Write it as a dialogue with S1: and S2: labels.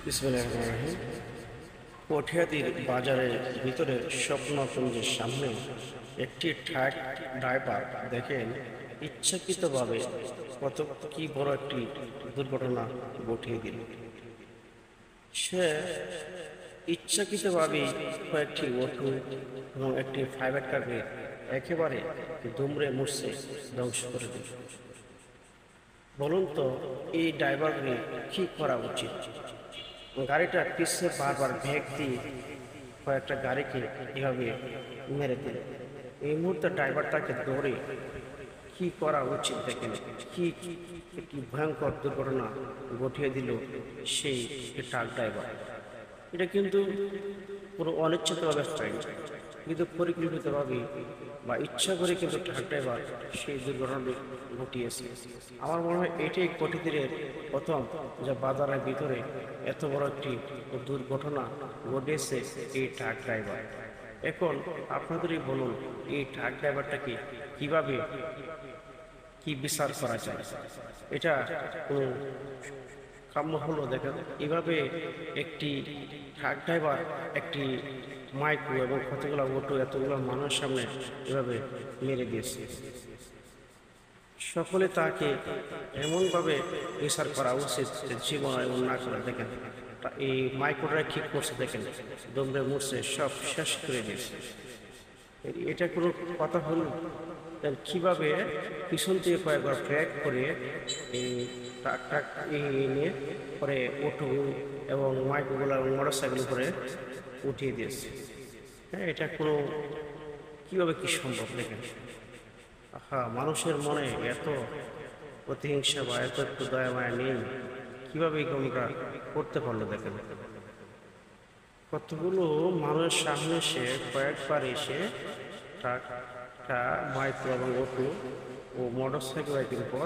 S1: বিসমিল্লাহির রহমানির রহিম। পটিয়াদির বাজারের ভিতরে স্বপ্নপুঞ্জের সামনে একটি ট্রাক ড্রাইভার দেখেন ইচ্ছাকৃতভাবে কত কি বড় একটি দুর্ঘটনা ঘটিয়ে দিল। সে ইচ্ছাকৃতভাবে কয়েকটি অটো এবং একটি প্রাইভেট কারকে একেবারে দুমড়ে মুছড়ে ধ্বংস করে দিল। বলুন তো, এই ড্রাইভারগুলি কি করা উচিত? গাড়িটা পিছনে বারবার ভেগ দিয়ে কয়েকটা গাড়িকে এভাবে মেরে দিল। এই মুহূর্তে ড্রাইভারটাকে ধরে কি করা উচিত দেখেন, কি একটি ভয়ঙ্কর দুর্ঘটনা ঘটিয়ে দিল সেই ট্রাক ড্রাইভার। এটা কিন্তু কোনো অনিচ্ছাকৃতভাবে হয়নি, কিন্তু পরিকল্পিতভাবে বা ইচ্ছা করে কিন্তু ট্রাক ড্রাইভার সেই দুর্ঘটনাটি ঘটিয়েছে। আমার মনে হয় এটাই কোটিদিনের প্রথম যা বাজারের ভিতরে এত বড় একটি দুর্ঘটনা ঘটিয়েছে এই ট্রাক ড্রাইভার। এখন আপনাদেরই বলুন, এই ট্রাক ড্রাইভারটাকে কিভাবে কি বিচার করা যায়? এটা কোনো কাম্য হলো? দেখেন, এভাবে একটি ট্রাক ড্রাইভার একটি মাইক্রো এবং কতগুলো অটো এতগুলো মানুষের সামনে এভাবে মেরে দিয়েছে। সকলে তাকে এমনভাবে বিচার করা উচিত যে জীবন এমন না করে। দেখেন, এই মাইক্রোটা ঠিক করছে, দেখেন দমড়ে মুড়ছে, সব শেষ করে দিয়েছে। এটা কোনো কথা হলো? কিভাবে পিছন থেকে কয়েকবার ব্রেক করে এই ট্রাকটা নিয়ে পরে অটো এবং মাইক্রোগুলো এবং মোটর সাইকেল করে উঠিয়ে দিয়েছে। হ্যাঁ, এটা কোনো কিভাবে কি সম্ভব? দেখেন, মানুষের মনে এত প্রতিহিংসা বা এত একটু দয়া মায়া নেই, কিভাবে কোনটা করতে পারলো? দেখেন, কতগুলো মানুষের সামনে সে কয়েকবার এসে ট্রাকটা মাইক্রো এবং অটো ও মোটর সাইকেলের উপর